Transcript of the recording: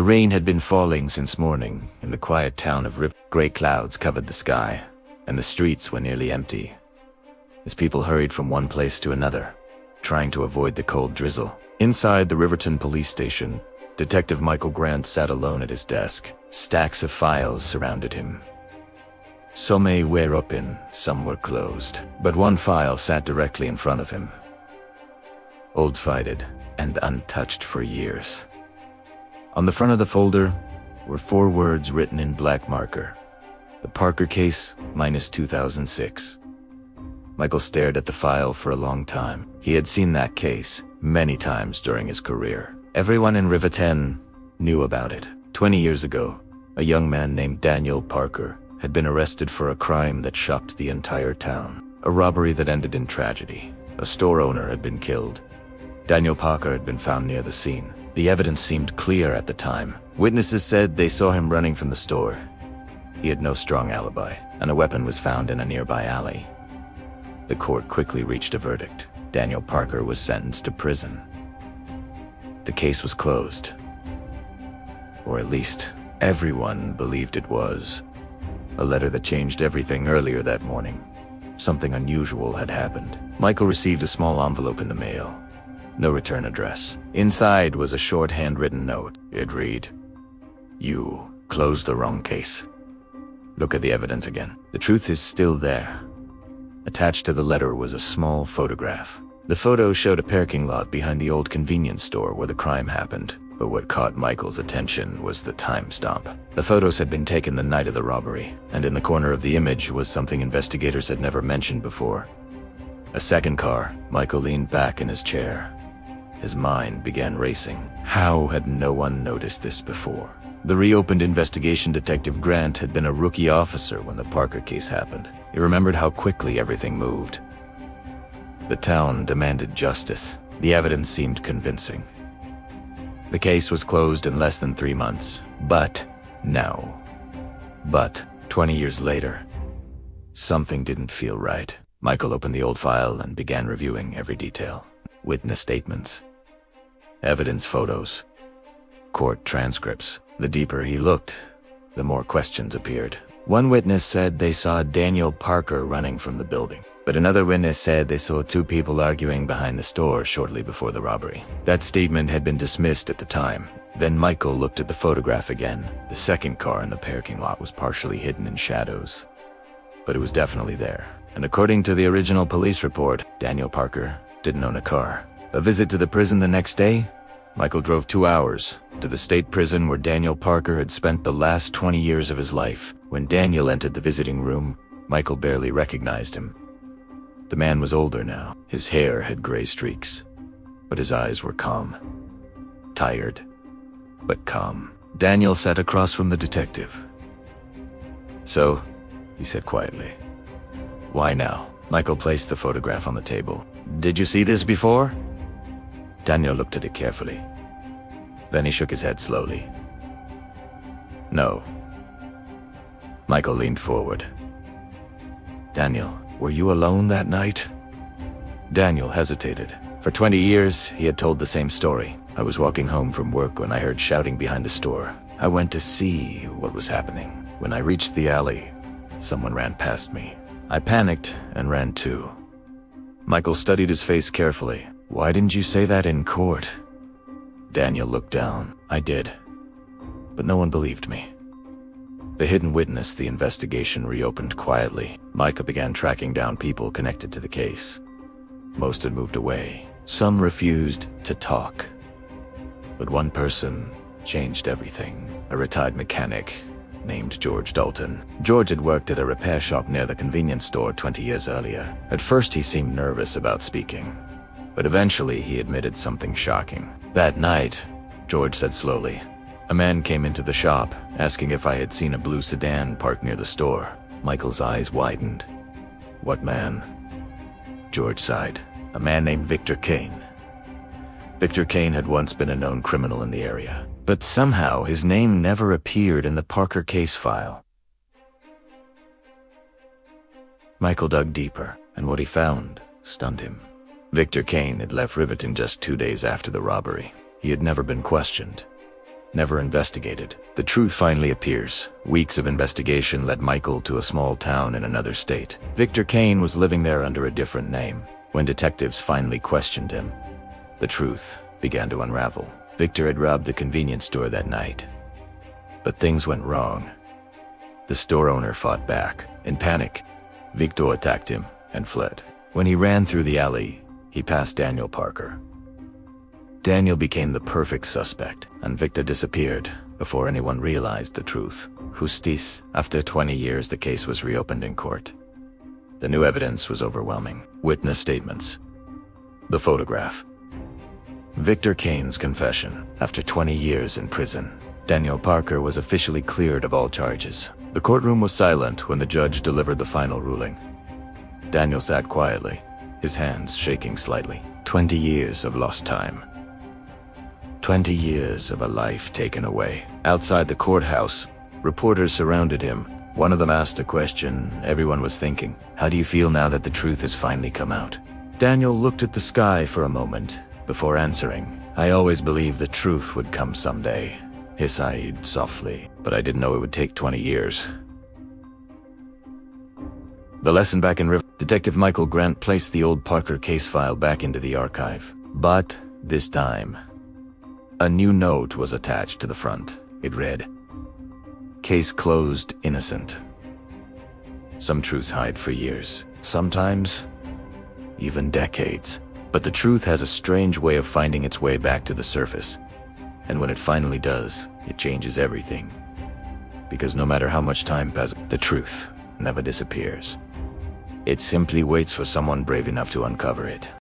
The rain had been falling since morning in the quiet town of River. Gray clouds covered the sky, and the streets were nearly empty, as people hurried from one place to another, trying to avoid the cold drizzle. Inside the Riverton police station, Detective Michael Grant sat alone at his desk. Stacks of files surrounded him. Some were open, some were closed, but one file sat directly in front of him. Old-faded and untouched for years. On the front of the folder were 4 words written in black marker. The Parker case, -2006. Michael stared at the file for a long time. He had seen that case many times during his career. Everyone in Riverton knew about it. 20 years ago, a young man named Daniel Parker had been arrested for a crime that shocked the entire town. A robbery that ended in tragedy. A store owner had been killed. Daniel Parker had been found near the scene. The evidence seemed clear at the time. Witnesses said they saw him running from the store. He had no strong alibi, and a weapon was found in a nearby alley. The court quickly reached a verdict. Daniel Parker was sentenced to prison. The case was closed. Or at least, everyone believed it was. A letter that changed everything earlier that morning. Something unusual had happened. Michael received a small envelope in the mail. No return address. Inside was a short handwritten note. It read, "You closed the wrong case. Look at the evidence again. The truth is still there." Attached to the letter was a small photograph. The photo showed a parking lot behind the old convenience store where the crime happened, but what caught Michael's attention was the timestamp. The photos had been taken the night of the robbery, and in the corner of the image was something investigators had never mentioned before. A second car. Michael leaned back in his chair. His mind began racing. How had no one noticed this before? The reopened investigation Detective Grant had been a rookie officer when the Parker case happened. He remembered how quickly everything moved. The town demanded justice. The evidence seemed convincing. The case was closed in less than 3 months. But 20 years later, something didn't feel right. Michael opened the old file and began reviewing every detail. Witness statements, evidence photos, court transcripts. The deeper he looked, the more questions appeared. One witness said they saw Daniel Parker running from the building, but another witness said they saw 2 people arguing behind the store shortly before the robbery. That statement had been dismissed at the time. Then Michael looked at the photograph again. The second car in the parking lot was partially hidden in shadows, but it was definitely there. And according to the original police report, Daniel Parker didn't own a car. A visit to the prison the next day? Michael drove 2 hours to the state prison where Daniel Parker had spent the last 20 years of his life. When Daniel entered the visiting room, Michael barely recognized him. The man was older now. His hair had gray streaks, but his eyes were calm. Tired, but calm. Daniel sat across from the detective. "So," he said quietly, "why now?" Michael placed the photograph on the table. "Did you see this before?" Daniel looked at it carefully. Then he shook his head slowly. "No." Michael leaned forward. "Daniel, were you alone that night?" Daniel hesitated. For 20 years, he had told the same story. "I was walking home from work when I heard shouting behind the store. I went to see what was happening. When I reached the alley, someone ran past me. I panicked and ran too." Michael studied his face carefully. "Why didn't you say that in court?" Daniel looked down. "I did, but no one believed me." The hidden witness the investigation reopened quietly. Michael began tracking down people connected to the case. Most had moved away. Some refused to talk. But one person changed everything. A retired mechanic named George Dalton. George had worked at a repair shop near the convenience store 20 years earlier. At first he seemed nervous about speaking, but eventually he admitted something shocking. "That night," George said slowly, "a man came into the shop, asking if I had seen a blue sedan parked near the store." Michael's eyes widened. "What man?" George sighed. "A man named Victor Kane." Victor Kane had once been a known criminal in the area, but somehow his name never appeared in the Parker case file. Michael dug deeper, and what he found stunned him. Victor Kane had left Riverton just 2 days after the robbery. He had never been questioned. never investigated. The truth finally appears. Weeks of investigation led Michael to a small town in another state. Victor Kane was living there under a different name. When detectives finally questioned him, the truth began to unravel. Victor had robbed the convenience store that night. But things went wrong. The store owner fought back. In panic, Victor attacked him and fled. When he ran through the alley, he passed Daniel Parker. Daniel became the perfect suspect, and Victor disappeared before anyone realized the truth. Justice. After 20 years, the case was reopened in court. The new evidence was overwhelming. Witness statements. The photograph. Victor Kane's confession. After 20 years in prison, Daniel Parker was officially cleared of all charges. The courtroom was silent when the judge delivered the final ruling. Daniel sat quietly, his hands shaking slightly. 20 years of lost time. 20 years of a life taken away. Outside the courthouse, reporters surrounded him. One of them asked a question everyone was thinking. How do you feel now that the truth has finally come out? Daniel looked at the sky for a moment before answering. I always believed the truth would come someday. He sighed softly, but I didn't know it would take 20 years. The lesson back in River. Detective Michael Grant placed the old Parker case file back into the archive. But this time, a new note was attached to the front. It read, "Case closed, innocent." Some truths hide for years, sometimes even decades. But the truth has a strange way of finding its way back to the surface. And when it finally does, it changes everything. Because no matter how much time passes, the truth never disappears. It simply waits for someone brave enough to uncover it.